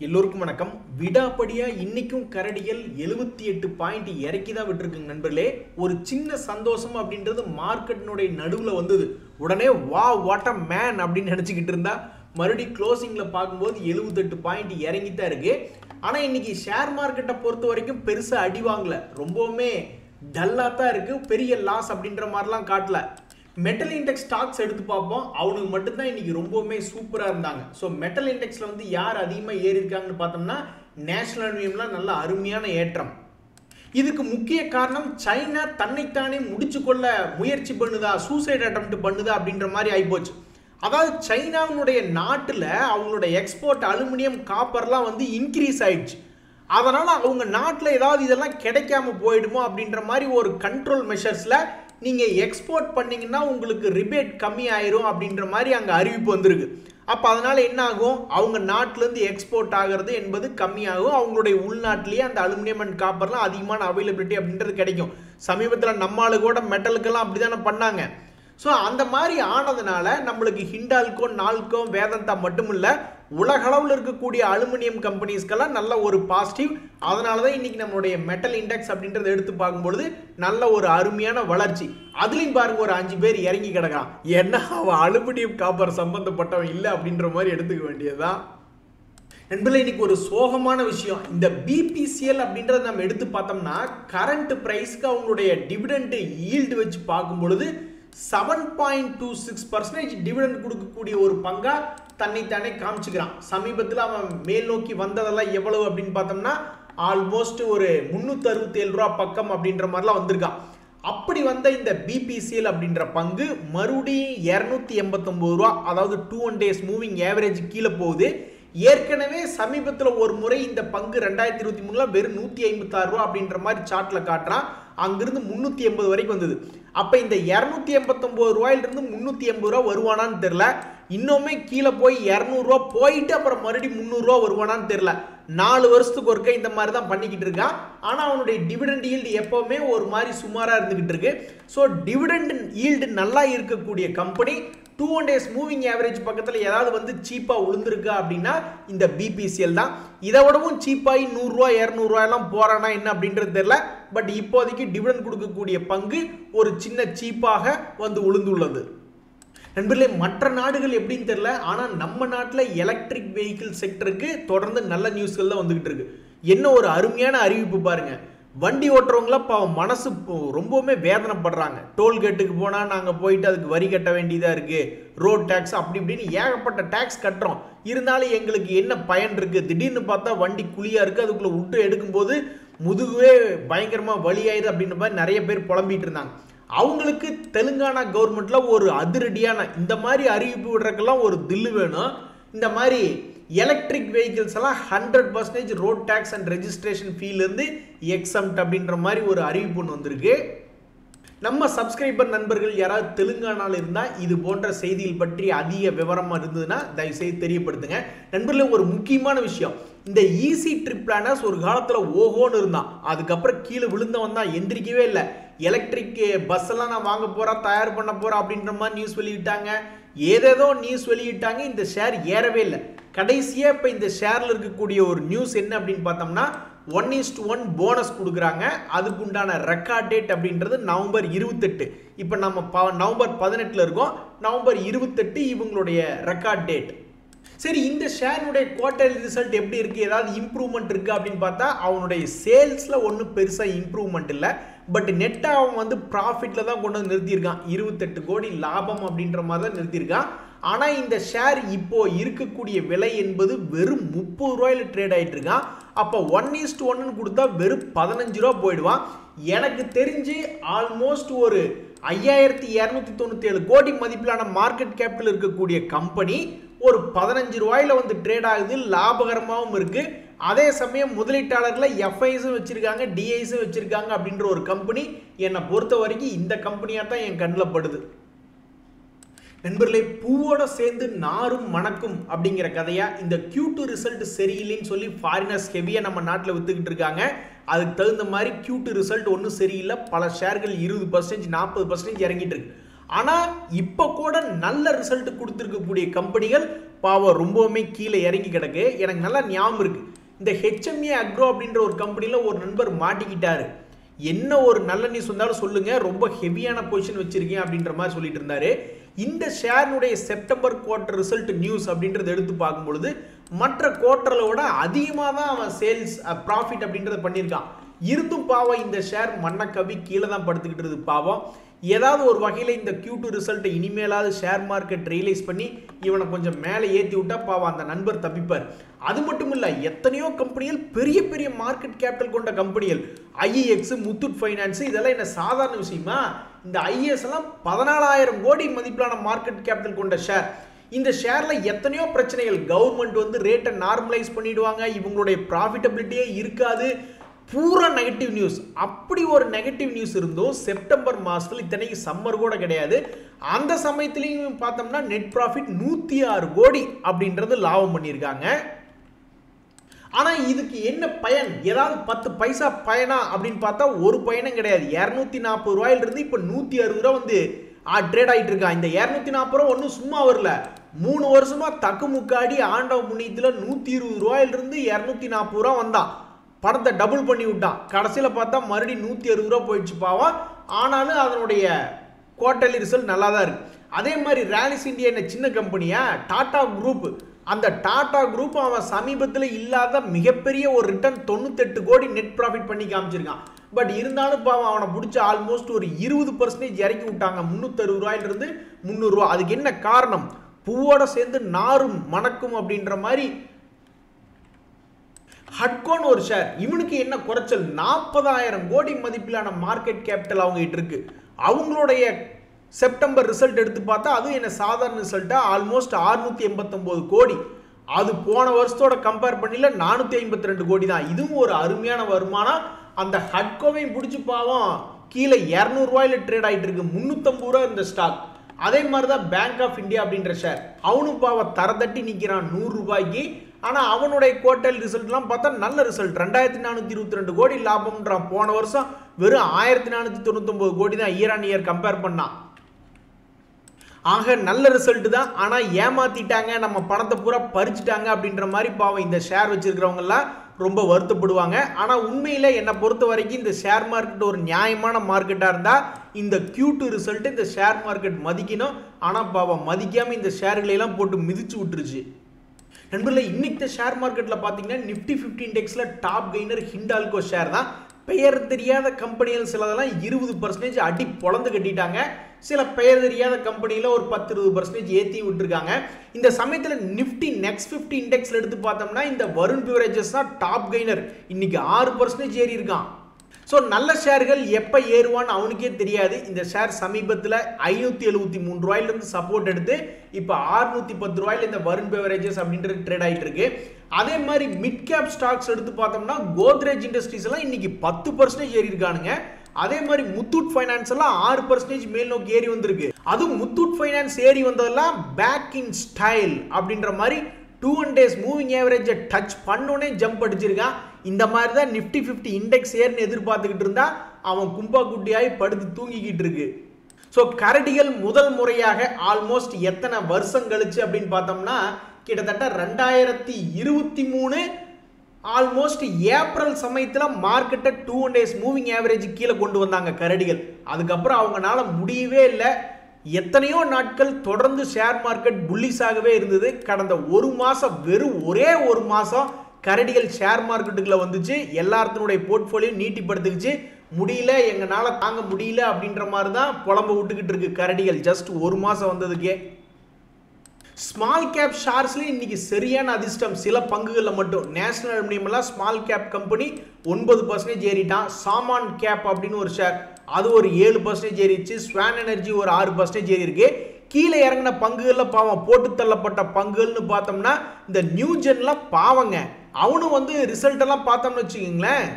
எல்லோருக்கும் வணக்கம். விடாப்படியா இன்னைக்கும் கரடிகள் 78 பாயிண்ட் இறக்கி தான் விட்டுருக்குங்க நண்பர்களே. ஒரு சின்ன சந்தோஷம் அப்படின்றது மார்க்கெட்டினுடைய நடுவில் வந்தது. உடனே வாட் அ மேன் அப்படின்னு நினச்சிக்கிட்டு இருந்தா மறுபடியும் க்ளோசிங்கில் பார்க்கும்போது 78 பாயிண்ட் இறங்கி தான் இருக்கு. ஆனால் இன்னைக்கு ஷேர் மார்க்கெட்டை பொறுத்த வரைக்கும் பெருசாக அடி வாங்கல, ரொம்பவுமே டல்லாக தான் இருக்கு. பெரிய லாஸ் அப்படின்ற மாதிரிலாம் காட்டல. மெட்டல் இண்டெக்ஸ் ஸ்டாக்ஸ் எடுத்து பார்ப்போம். அவனுக்கு மட்டும்தான் இன்னைக்கு ரொம்பவுமே சூப்பராக இருந்தாங்க. ஸோ மெட்டல் இண்டெக்ஸில் வந்து யார் அதிகமாக ஏறி இருக்காங்கன்னு பார்த்தோம்னா நேஷனல் அலுமினியம்ல நல்ல அருமையான ஏற்றம். இதுக்கு முக்கிய காரணம் சைனா தன்னைத்தானே முடிச்சு கொள்ள முயற்சி பண்ணுதா, சூசைட் அட்டெம்ப்ட் பண்ணுதா அப்படின்ற மாதிரி ஆயிப்போச்சு. அதாவது சைனாவுடைய நாட்டில் அவங்களோட எக்ஸ்போர்ட் அலுமினியம் காப்பர்லாம் வந்து இன்க்ரீஸ் ஆயிடுச்சு. அதனால் அவங்க நாட்டில் ஏதாவது இதெல்லாம் கிடைக்காம போயிடுமோ அப்படின்ற மாதிரி ஒரு கண்ட்ரோல் மெஷர்ஸில் நீங்கள் எக்ஸ்போர்ட் பண்ணிங்கன்னா உங்களுக்கு ரிபேட் கம்மி ஆயிரும் அப்படின்ற மாதிரி அங்கே அறிவிப்பு வந்திருக்கு. அப்போ அதனால் என்ன ஆகும், அவங்க நாட்டிலேருந்து எக்ஸ்போர்ட் ஆகிறது என்பது கம்மியாகும். அவங்களுடைய உள்நாட்டிலேயே அந்த அலுமினியம் அண்ட் காப்பர்லாம் அதிகமான அவைலபிலிட்டி அப்படின்றது கிடைக்கும். சமீபத்தில் நம்மளு கூட மெட்டலுக்கெல்லாம் அப்படி தானே பண்ணாங்க. ஸோ அந்த மாதிரி ஆனதுனால நம்மளுக்கு ஹிண்டால்கோ, நால்கோ, வேதாந்தா மட்டும் இல்லை, உலகளவில் இருக்கக்கூடிய அலுமினியம் கம்பெனிஸ்க்கெல்லாம் நல்ல ஒரு பாசிட்டிவ். அதனால தான் இன்னைக்கு நம்மளுடைய மெட்டல் இண்டெக்ஸ் அப்படின்றத எடுத்து பார்க்கும்பொழுது நல்ல ஒரு அருமையான வளர்ச்சி. அதுலேயும் பாருங்க ஒரு 5 பேர் இறங்கி கிடக்கான். ஏன்னா அவன் அலுமினியம் காப்பர் சம்பந்தப்பட்டவன் இல்லை அப்படின்ற மாதிரி எடுத்துக்க வேண்டியதுதான். நண்பர்களே, இன்னைக்கு ஒரு சோகமான விஷயம். இந்த பிபிசிஎல் அப்படின்றத நம்ம எடுத்து பார்த்தோம்னா கரண்ட் பிரைஸ்க்கு அவங்களுடைய டிவிடெண்ட் ஈல்டு வச்சு பார்க்கும் பொழுது 7.26% டிவிடெண்ட் கொடுக்கக்கூடிய ஒரு பங்கா தன்னைத்தானே காமிச்சுக்கிறான். சமீபத்தில் அவன் மேல் நோக்கி வந்ததெல்லாம் எவ்வளவு அப்படின்னு பார்த்தோம்னா ஆல்மோஸ்ட் ஒரு 367 ரூபா பக்கம் அப்படின்ற மாதிரிலாம் வந்திருக்கான். அப்படி வந்த இந்த பிபிசிஎல் அப்படின்ற பங்கு மறுபடியும் 289 ரூபா, அதாவது 2 days மூவிங் ஆவரேஜ் கீழே போகுது. ஏற்கனவே சமீபத்தில் ஒரு முறை இந்த பங்கு 2023 வெறும் 156 ரூபா அப்படின்ற மாதிரி சார்ட்ல காட்டுறான். அங்கிருந்து 380 வரைக்கும் வந்தது. அப்போ இந்த 289 ரூபாயிலிருந்து 380 ரூபா வருவானான்னு தெரியல. இன்னுமே கீழே போய் 200 ரூபா போயிட்டு அப்புறம் மறுபடியும் 300 ரூபா வருவானான்னு தெரியல. 4 வருஷத்துக்கு ஒருக்க இந்த மாதிரி தான் பண்ணிக்கிட்டு இருக்கான். ஆனால் அவனுடைய டிவிடெண்ட் ஈல்டு எப்பவுமே ஒரு மாதிரி சுமாராக இருந்துகிட்டு இருக்கு. ஸோ டிவிடெண்ட் ஈல்டு நல்லா இருக்கக்கூடிய கம்பெனி 2 days மூவிங் ஆவரேஜ் பக்கத்தில் ஏதாவது வந்து சீப்பாக விழுந்திருக்கா அப்படின்னா இந்த பிபிசிஎல் தான். இதை விடவும் சீப்பாகி 100 ரூபா 200 ரூபாயெல்லாம் போறானா என்ன அப்படின்றது தெரியல. பட் இப்போதைக்கு டிவிடெண்ட் கொடுக்கக்கூடிய பங்கு ஒரு சின்ன சீப்பாக வந்து விழுந்துள்ளது. நண்பர்களே, மற்ற நாடுகள் எப்படின்னு தெரியல, ஆனால் நம்ம நாட்டில் எலக்ட்ரிக் வெஹிக்கிள் செக்டருக்கு தொடர்ந்து நல்ல நியூஸ்கள் தான் வந்துகிட்டு இருக்கு. என்ன ஒரு அருமையான அறிவிப்பு பாருங்க. வண்டி ஓட்டுறவங்களாம் பாவம் மனசு ரொம்பவுமே வேதனைப்படுறாங்க. டோல்கேட்டுக்கு போனால் நாங்கள் போயிட்டு அதுக்கு வரி கட்ட வேண்டியதாக இருக்குது, ரோட் டேக்ஸ் அப்படி இப்படின்னு ஏகப்பட்ட டேக்ஸ் கட்டுறோம். இருந்தாலும் எங்களுக்கு என்ன பயன் இருக்குது? திடீர்னு பார்த்தா வண்டி குழியாக இருக்குது, அதுக்குள்ளே விட்டு எடுக்கும்போது முதுகுவே பயங்கரமாக வலியாயிரு அப்படின்ற மாதிரி நிறைய பேர் புலம்பிட்டு இருந்தாங்க. அவங்களுக்கு தெலுங்கானா கவர்மெண்ட்ல ஒரு அதிரடியான இந்த மாதிரி அறிவிப்பு விடுறதுக்கெல்லாம் ஒரு தில்லு வேணும். இந்த மாதிரி எலக்ட்ரிக் வெஹிக்கிள்ஸ் எல்லாம் 100% ரோட் டேக்ஸ் அண்ட் ரெஜிஸ்ட்ரேஷன் ஃபீலேருந்து எக்ஸம்ட் அப்படின்ற மாதிரி ஒரு அறிவிப்பு ஒன்று வந்திருக்கு. நம்ம சப்ஸ்கிரைபர் நண்பர்கள் யாராவது தெலுங்கானாவில் இருந்தால் இது போன்ற செய்திகள் பற்றி அதிக விவரமாக இருந்ததுன்னா தயவுசெய்து தெரியப்படுத்துங்க. நண்பர்களே, ஒரு முக்கியமான விஷயம், இந்த ஈஸி ட்ரிப் பிளானர்ஸ் ஒரு காலத்தில் ஓஹோன்னு இருந்தான். அதுக்கப்புறம் கீழே விழுந்தவன் தான், எந்திரிக்கவே இல்லை. எலக்ட்ரிக் பஸ் எல்லாம் நான் வாங்க போகிறேன், தயார் பண்ண போகிறேன் அப்படின்ற மாதிரி நியூஸ் வெளியிட்டாங்க. ஏதேதோ நியூஸ் வெளியிட்டாங்க. இந்த ஷேர் ஏறவே இல்லை. கடைசியாக இப்போ இந்த ஷேரில் இருக்கக்கூடிய ஒரு நியூஸ் என்ன அப்படின்னு பார்த்தோம்னா 1:1 போனஸ் கொடுக்குறாங்க. அதுக்கு உண்டான ரெக்கார்ட் டேட் அப்படின்றது நவம்பர் 28. இப்போ நம்ம நவம்பர் 18 இருக்கோம். நவம்பர் 28 இவங்களுடைய ரெக்கார்ட் டேட். சரி, இந்த ஷேருடைய குவார்டர்லி ரிசல்ட் எப்படி இருக்குது, ஏதாவது இம்ப்ரூவ்மெண்ட் இருக்குது அப்படின்னு பார்த்தா அவனுடைய சேல்ஸில் ஒன்றும் பெருசாக இம்ப்ரூவ்மெண்ட் இல்லை. பட் நெட்டாக அவன் வந்து ப்ராஃபிட்டில் தான் கொண்டு வந்து நிறுத்தியிருக்கான். 28 கோடி லாபம் அப்படின்ற மாதிரி தான் நிறுத்தியிருக்கான். ஆனால் இந்த ஷேர் இப்போ இருக்கக்கூடிய விலை என்பது வெறும் 30 ரூபாயில் ட்ரேட் ஆகிட்டு இருக்கான். அப்போ 1:1 கொடுத்தா வெறும் 15 ரூபா போயிடுவான். எனக்கு தெரிஞ்சு ஆல்மோஸ்ட் ஒரு 5297 கோடி மதிப்பிலான மார்க்கெட் கேபிட்டல் இருக்கக்கூடிய கம்பெனி ஒரு 15 ரூபாயில் வந்து ட்ரேட் ஆகுது, லாபகரமாகவும் இருக்கு. அதே சமயம் முதலீட்டாளர்களில் எஃப்ஐஸும் வச்சிருக்காங்க, டிஐஸும் வச்சிருக்காங்க அப்படின்ற ஒரு கம்பெனி என்னை பொறுத்த வரைக்கும் இந்த கம்பெனியாக தான் என் கண்ணில் படுது. நண்பர்களே, பூவோட சேர்ந்து நாரும் மணக்கும் அப்படிங்கிற கதையா இந்த Q2 ரிசல்ட் சரியில்லைன்னு சொல்லி ஃபாரினர்ஸ் ஹெவியாக நம்ம நாட்டில் வித்துக்கிட்டு இருக்காங்க. அதுக்கு தகுந்த மாதிரி Q2 ரிசல்ட் ஒன்றும் சரியில்லை. பல ஷேர்கள் 20% 40% இறங்கிட்டு இருக்கு. ஆனால் இப்போ கூட நல்ல ரிசல்ட் கொடுத்துருக்கக்கூடிய கம்பெனிகள் பாவம் ரொம்பவுமே கீழே இறங்கி கிடக்கு. எனக்கு நல்லா ஞாபகம் இருக்கு, இந்த HMA அக்ரோ அப்படின்ற ஒரு கம்பெனியில் ஒரு நண்பர் மாட்டிக்கிட்டாரு. என்ன ஒரு நல்ல நியூஸ் வந்தாலும் சொல்லுங்க, ரொம்ப ஹெவியான பொசிஷன் வச்சிருக்கேன் அப்படின்ற மாதிரி சொல்லிட்டு இருந்தாரு. இந்த ஷேர்னுடைய செப்டம்பர் குவார்டர் ரிசல்ட் நியூஸ் அப்படின்றத எடுத்து பார்க்கும்பொழுது மற்ற குவார்டர்ல விட அதிகமாக தான் அவன் சேல்ஸ் ப்ராஃபிட் அப்படின்றத பண்ணியிருக்கான். இருந்தும் பாவம் இந்த ஷேர் மண்ணக்கவி கீழே தான் படுத்துக்கிட்டு இருக்குது. பாவம் ஏதாவது ஒரு வகையில் இந்த Q2 ரிசல்ட்டை இனிமேலாவது ஷேர் மார்க்கெட் ரியலைஸ் பண்ணி இவனை கொஞ்சம் மேலே ஏற்றி விட்டா பாவம் அந்த நண்பர் தப்பிப்பார். அது மட்டும் இல்லை, எத்தனையோ கம்பெனிகள் பெரிய பெரிய மார்க்கெட் கேபிட்டல் கொண்ட கம்பெனிகள், IEX, முத்தூட் ஃபைனான்ஸ், இதெல்லாம் என்ன சாதாரண விஷயமா? இந்த IES எல்லாம் 14,000 கோடி மதிப்பிலான மார்க்கெட் கேபிட்டல் கொண்ட ஷேர். இந்த ஷேர்ல எத்தனையோ பிரச்சனைகள், கவர்மெண்ட் வந்து ரேட்டை நார்மலைஸ் பண்ணிடுவாங்க, இவங்களுடைய ப்ராஃபிட்டபிலிட்டியே இருக்காது, பூரா நெகட்டிவ் நியூஸ். அப்படி ஒரு நெகட்டிவ் நியூஸ் இருந்தோம் செப்டம்பர் மாதத்தில், இத்தனைக்கு சம்மர் கூட கிடையாது. அந்த சமயத்திலையும் பார்த்தோம்னா நெட் ப்ராஃபிட் 106 கோடி அப்படின்றது லாபம் பண்ணியிருக்காங்க. ஆனால் இதுக்கு என்ன பயன்? ஏதாவது 10 பைசா பயனா அப்படின்னு பார்த்தா ஒரு பயனும் கிடையாது. 240 ரூபாயிலிருந்து இப்போ 160 ரூபா வந்து ட்ரேட் ஆகிட்டு இருக்கான். இந்த 240 ரூபா ஒன்றும் சும்மா வரல, 3 வருஷமா தக்கு முக்காடி ஆண்டவ புண்ணியத்தில் 120 ரூபாயிலிருந்து 240 ரூபா வந்தான். பணத்தை டபுள் பண்ணி விட்டான். கடைசியில் பார்த்தா மறுபடியும் 160 ரூபா போயிடுச்சு பாவம். ஆனாலும் அதனுடைய குவார்டர்லி ரிசல்ட் நல்லா தான் இருக்கு. அதே மாதிரி ராலிஸ் இந்தியா என்ன சின்ன கம்பெனியா? டாடா குரூப், அந்த டாடா குரூப் அவன் சமீபத்தில் இல்லாத மிகப்பெரிய ஒரு ரிட்டர்ன் 98 கோடி நெட் ப்ராஃபிட் பண்ணி காமிச்சிருக்கான். பட் இருந்தாலும் பாவம் அவனை பிடிச்ச ஆல்மோஸ்ட் ஒரு 20% இறக்கி விட்டாங்க, 360 ரூபாயிலிருந்து 300 ரூபா. அதுக்கு என்ன காரணம்? பூவோட சேர்ந்து நாரும் மணக்கும் அப்படின்ற மாதிரி ஹட்கோன்னு ஒரு ஷேர், இவனுக்கு என்ன குறைச்சல்? 40,000 கோடி மதிப்பிலான மார்க்கெட் கேபிட்டல் அவங்க கிட்ட இருக்கு. அவங்களுடைய செப்டம்பர் ரிசல்ட் எடுத்து பார்த்தா அதுவும் என்ன சாதாரண ரிசல்ட்டா? ஆல்மோஸ்ட் 689 கோடி. அது போன வருஷத்தோட கம்பேர் பண்ணல 452 கோடி தான். இதுவும் ஒரு அருமையான வருமானம். அந்த ஹட்கோவையும் பிடிச்சி பாவம் கீழே 200 ரூபாயில ட்ரேட் ஆகிட்டு இருக்கு, 350 ரூபா இந்த ஸ்டாக். அதே மாதிரி தான் பேங்க் ஆஃப் இந்தியா அப்படின்ற ஷேர், அவனும் பாவம் தரதட்டி நிற்கிறான் 100 ரூபாய்க்கு. ஆனால் அவனுடைய குவார்டர்லி ரிசல்ட்லாம் பார்த்தா நல்ல ரிசல்ட், 2422 கோடி லாபம்ன்றான். போன வருஷம் வெறும் 1499 கோடி தான் இயர் ஆன் இயர் கம்பேர் பண்ணான். ஆக நல்ல ரிசல்ட் தான். ஆனால் ஏமாத்திட்டாங்க, நம்ம பணத்தை பூரா பறிச்சுட்டாங்க அப்படின்ற மாதிரி பாவம் இந்த ஷேர் வச்சிருக்கிறவங்கலாம் ரொம்ப வருத்தப்படுவாங்க. ஆனால் உண்மையில் என்னை பொறுத்த வரைக்கும் இந்த ஷேர் மார்க்கெட் ஒரு நியாயமான மார்க்கெட்டாக இருந்தால் இந்த Q2 ரிசல்ட் இந்த ஷேர் மார்க்கெட் மதிக்கணும். ஆனால் பாவம் மதிக்காமல் இந்த ஷேர்களையெல்லாம் போட்டு மிதிச்சு விட்டுருச்சு. நண்பர்களே, இன்னைக்கு ஷேர் மார்க்கெட்டில் பார்த்தீங்கன்னா Nifty 50 இண்டெக்ஸில் டாப் கெய்னர் ஹிண்டால்கோ ஷேர் தான். பெயர் தெரியாத கம்பெனிகள் சிலதெல்லாம் 20% அடி பொழந்து கட்டிட்டாங்க. சில பெயர் தெரியாத கம்பெனியில் ஒரு 10-20% ஏற்றி விட்டுருக்காங்க. இந்த சமயத்தில் நிஃப்டி நெக்ஸ்ட் 50 இண்டெக்ஸில் எடுத்து பார்த்தோம்னா இந்த வருண் பிவரேஜஸ் தான் டாப் கெய்னர், இன்னைக்கு 6% ஏறி இருக்கான். ஸோ நல்ல ஷேர்கள் எப்போ ஏறுவான்னு அவனுக்கே தெரியாது. இந்த ஷேர் சமீபத்தில் 573 ரூபாயிலிருந்து சப்போர்ட் எடுத்து இப்போ 610 ரூபாயில் இந்த வருண் பெவரேஜஸ் அப்படின்றது ட்ரேட் ஆகிட்டு இருக்கு. அதே மாதிரி மிட் கேப் ஸ்டாக்ஸ் எடுத்து பார்த்தோம்னா கோத்ரேஜ் இண்டஸ்ட்ரீஸ் எல்லாம் இன்னைக்கு 10% ஏறி இருக்கானுங்க. அதே மாதிரி முத்தூட் ஃபைனான்ஸ் எல்லாம் 6% மேல் நோக்கி ஏறி வந்திருக்கு. அதுவும் முத்தூட் ஃபைனான்ஸ் ஏறி வந்ததெல்லாம் பேக் இன் ஸ்டைல் அப்படின்ற மாதிரி 2 days மூவிங் ஆவரேஜ் டச் பண்ணோனே ஜம்ப் அடிச்சிருக்கான். இந்த மாதிரி தான் Nifty 50 இண்டெக்ஸ் ஏர்னு எதிர்பார்த்துக்கிட்டு இருந்தா அவன் கும்பா குட்டியாகி படுத்து தூங்கிக்கிட்டு இருக்கு. ஸோ கரடிகள் முதல் முறையாக ஆல்மோஸ்ட் எத்தனை வருஷம் கழிச்சு அப்படின்னு பார்த்தோம்னா கிட்டத்தட்ட 2023 ஆல்மோஸ்ட் ஏப்ரல் சமயத்தில் மார்க்கெட்டை 2 days மூவிங் ஆவரேஜ் கீழே கொண்டு வந்தாங்க கரடிகள். அதுக்கப்புறம் அவங்களால முடியவே இல்லை. எத்தனையோ நாட்கள் தொடர்ந்து ஷேர் மார்க்கெட் புல்லிஷாகவே இருந்தது. கடந்த ஒரு மாதம், வெறும் ஒரே ஒரு மாதம் கரடிகள் ஷேர் மார்க்கெட்டுக்குள்ள வந்துச்சு, எல்லாத்தினுடைய போர்ட்ஃபோலியோ நீட்டிப்படுத்துச்சு. முடியல, எங்களால தாங்க முடியல அப்படின்ற மாதிரி தான் புலம்ப விட்டுக்கிட்டு இருக்கு கரடிகள். ஜஸ்ட் ஒரு மாதம் வந்ததுக்கே. ஸ்மால் கேப் ஷேர்ஸ்ல இன்னைக்கு சரியான அதிர்ஷ்டம். சில பங்குகளில் மட்டும் நேஷனல் அலுமினியம்லாம் ஸ்மால் கேப் கம்பெனி 9% ஏறிட்டான். சாமான் கேப் அப்படின்னு ஒரு ஷேர் அது ஒரு 7% ஏறிச்சு. ஸ்வான் எனர்ஜி ஒரு 6% ஏறி இருக்கு. கீழே இறங்கின பங்குகளில் பாவம் போட்டு தள்ளப்பட்ட பங்குகள்னு பார்த்தோம்னா இந்த நியூஜென்ல பாவங்க, அவனும் வந்து ரிசல்ட் எல்லாம் பார்த்தோம்னு வச்சுக்கோங்களேன்.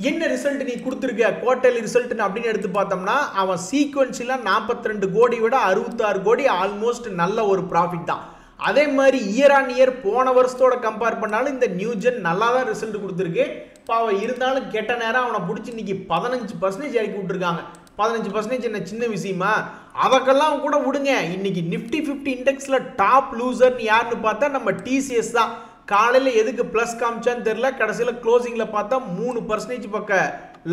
என்ன ரிசல்ட் நீ கொடுத்துருக்க குவார்டர்லி ரிசல்ட் அப்படின்னு எடுத்து பார்த்தோம்னா அவன் சீக்வன்ஸில் 42 கோடி விட 66 கோடி ஆல்மோஸ்ட் நல்ல ஒரு ப்ராஃபிட் தான். அதே மாதிரி இயர் ஆன் இயர் போன வருஷத்தோட கம்பேர் பண்ணாலும் இந்த நியூஜென் நல்லா தான் ரிசல்ட் கொடுத்துருக்கு. பாவம் இருந்தாலும் கெட்ட நேரம் அவனை பிடிச்சி இன்னைக்கு 15% இறக்கி விட்டுருக்காங்க. 15% என்ன சின்ன விஷயமா? அதற்கெல்லாம் கூட விடுங்க. இன்னைக்கு நிஃப்டி 50 இண்டெக்ஸ்ல டாப் லூசர்னு யாருன்னு பார்த்தா நம்ம டிசிஎஸ் தான். காலையில எதுக்கு பிளஸ் காமிச்சான்னு தெரியல, கடைசியில் க்ளோசிங்ல பார்த்தா 3% பக்க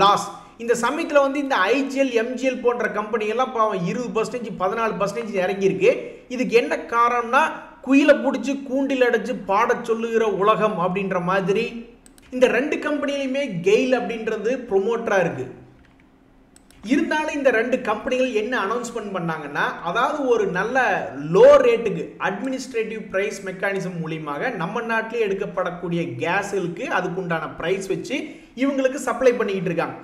லாஸ். இந்த சமயத்தில் வந்து இந்த ஐஜிஎல் எம்ஜிஎல் போன்ற கம்பெனி எல்லாம் பாவம் 20% 14% இறங்கியிருக்கு. இதுக்கு என்ன காரணம்னா குயில பிடிச்சி கூண்டில் அடைச்சு பாட சொல்லுகிற உலகம் அப்படின்ற மாதிரி இந்த ரெண்டு கம்பெனிலையுமே கெயில் அப்படின்றது ப்ரொமோட்டரா இருக்கு. இருந்தாலும் இந்த ரெண்டு கம்பெனிகள் என்ன அனௌன்ஸ்மெண்ட் பண்ணாங்கன்னா, அதாவது ஒரு நல்ல லோ ரேட்டுக்கு அட்மினிஸ்ட்ரேட்டிவ் பிரைஸ் மெக்கானிசம் மூலியமாக நம்ம நாட்டிலே எடுக்கப்படக்கூடிய கேஸுக்கு அதுக்குண்டான பிரைஸ் வச்சு இவங்களுக்கு சப்ளை பண்ணிக்கிட்டு இருக்காங்க.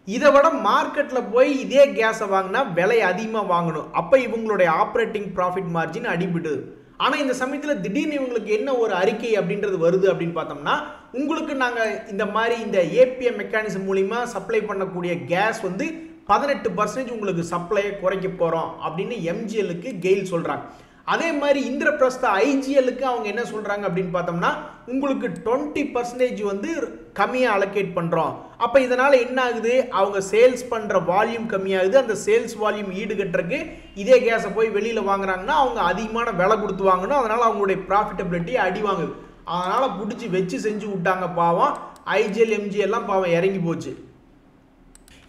இதை விட மார்க்கெட்டில் போய் இதே கேஸை வாங்கினா விலை அதிகமாக வாங்கணும். அப்போ இவங்களுடைய ஆப்ரேட்டிங் ப்ராஃபிட் மார்ஜின் அடிபடுது. ஆனால் இந்த சமயத்தில் திடீர்னு இவங்களுக்கு என்ன ஒரு அறிக்கை அப்படின்றது வருது அப்படின்னு பார்த்தோம்னா, உங்களுக்கு நாங்கள் இந்த மாதிரி இந்த ஏபிஎம் மெக்கானிசம் மூலிமா சப்ளை பண்ணக்கூடிய கேஸ் வந்து 18% உங்களுக்கு சப்ளையை குறைக்க போகிறோம் அப்படின்னு எம்ஜிஎலுக்கு கெயில் சொல்கிறாங்க. அதே மாதிரி இந்திரபிரஸ்தா ஐஜிஎலுக்கு அவங்க என்ன சொல்கிறாங்க அப்படின்னு பார்த்தோம்னா, உங்களுக்கு 20% வந்து கம்மியாக அலோகேட் பண்ணுறோம். அப்போ இதனால் என்ன ஆகுது, அவங்க சேல்ஸ் பண்ணுற வால்யூம் கம்மியாகுது. அந்த சேல்ஸ் வால்யூம் ஈடுகட்டுறதுக்கு இதே கேஸை போய் வெளியில் வாங்குறாங்கன்னா அவங்க அதிகமான விலை கொடுத்து வாங்கணும். அதனால் அவங்களுடைய ப்ராஃபிட்டபிலிட்டி அடி வாங்குது. அதனால் பிடிச்சி வச்சு செஞ்சு விட்டாங்க பாவம். ஐஜிஎல் எம்ஜிஎல்லாம் பாவம் இறங்கி போச்சு.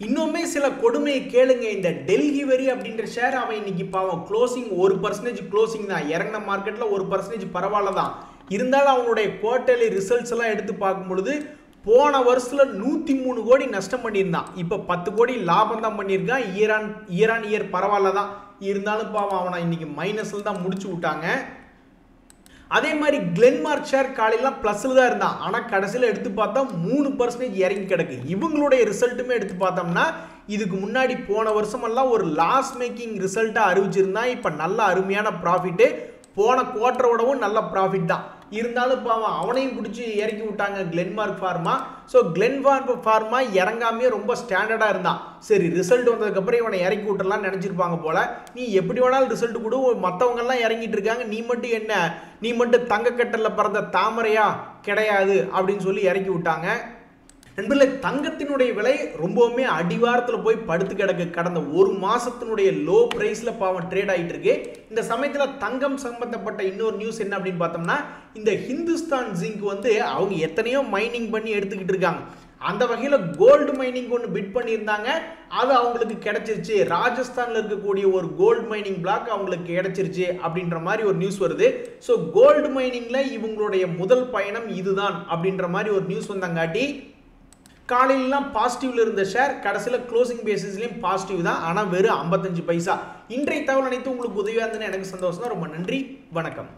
இன்னுமே சில கொடுமையை கேளுங்க. இந்த டெல்லி வெரி அப்படின்ற ஷேர் அவன் இன்னைக்கு பாவம் க்ளோசிங் 1% க்ளோசிங் தான். இறங்கின மார்க்கெட்ல 1% பரவாயில்ல தான். இருந்தாலும் அவனுடைய குவார்டர்லி ரிசல்ட்ஸ் எல்லாம் எடுத்து பார்க்கும் பொழுது போன வருஷத்துல 103 கோடி நஷ்டம் பண்ணியிருந்தான். இப்போ 10 கோடி லாபம் தான் பண்ணியிருக்கான். இயர் ஆன் இயர் பரவாயில்ல தான். இருந்தாலும் பாவம் அவனை இன்னைக்கு மைனஸ்ல தான் முடிச்சு விட்டாங்க. அதே மாதிரி கிளென்மார்க் ஷேர் காலையெல்லாம் பிளஸ்ல தான் இருந்தான். ஆனால் கடைசியில் எடுத்து பார்த்தா 3% இறங்கி கிடக்கு. இவங்களுடைய ரிசல்ட்டுமே எடுத்து பார்த்தோம்னா இதுக்கு முன்னாடி போன வருஷமெல்லாம் ஒரு லாஸ் மேக்கிங் ரிசல்ட்டாக அறிவிச்சிருந்தான். இப்போ நல்ல அருமையான ப்ராஃபிட்டு. போன குவார்ட்டரோடவும் நல்ல ப்ராஃபிட் தான். இருந்தாலும் பாவம் அவனையும் பிடிச்சி இறக்கி விட்டாங்க Glenmark pharma. So Glenmark pharma இறங்காமே ரொம்ப ஸ்டாண்டர்டாக இருந்தான். சரி ரிசல்ட் வந்ததுக்கப்புறம் இவனை இறக்கி விட்டுறலாம் நினச்சிருப்பாங்க போல. நீ எப்படி வேணாலும் ரிசல்ட் கொடு, மற்றவங்கெல்லாம் இறங்கிட்டு இருக்காங்க, நீ மட்டும் என்ன, நீ மட்டும் தங்கக்கட்டலில் பிறந்த தாமரையா கிடையாது அப்படின்னு சொல்லி இறக்கி விட்டாங்க. நண்பர்களே, தங்கத்தினுடைய விலை ரொம்பவுமே அடிவாரத்தில் போய் படுத்து கிடக்கு. கடந்த ஒரு மாசத்தினுடைய லோ பிரைஸ்ல பாவம் ட்ரேட் ஆகிட்டு இருக்கு. இந்த சமயத்தில் தங்கம் சம்பந்தப்பட்ட இன்னொரு நியூஸ் என்ன அப்படின்னு பார்த்தோம்னா, இந்த ஹிந்துஸ்தான் ஜிங்க் வந்து அவங்க எத்தனையோ மைனிங் பண்ணி எடுத்துக்கிட்டு இருக்காங்க. அந்த வகையில் கோல்டு மைனிங் ஒன்று பிட் பண்ணியிருந்தாங்க. அது அவங்களுக்கு கிடைச்சிருச்சு. ராஜஸ்தானில் இருக்கக்கூடிய ஒரு கோல்டு மைனிங் பிளாக் அவங்களுக்கு கிடைச்சிருச்சு அப்படின்ற மாதிரி ஒரு நியூஸ் வருது. ஸோ கோல்டு மைனிங்ல இவங்களுடைய முதல் பயணம் இதுதான் அப்படின்ற மாதிரி ஒரு நியூஸ் வந்தாங்காட்டி காலையிலாம் பாசிட்டிவ்ல இருந்த ஷேர் கடைசியில் க்ளோசிங் பேசிஸ்லையும் பாசிட்டிவ் தான். ஆனால் வெறும் 55 பைசா. இன்றைய தகவல் அனைத்து உங்களுக்கு உதவியாக இருந்ததுன்னு எனக்கு சந்தோஷம் தான். ரொம்ப நன்றி, வணக்கம்.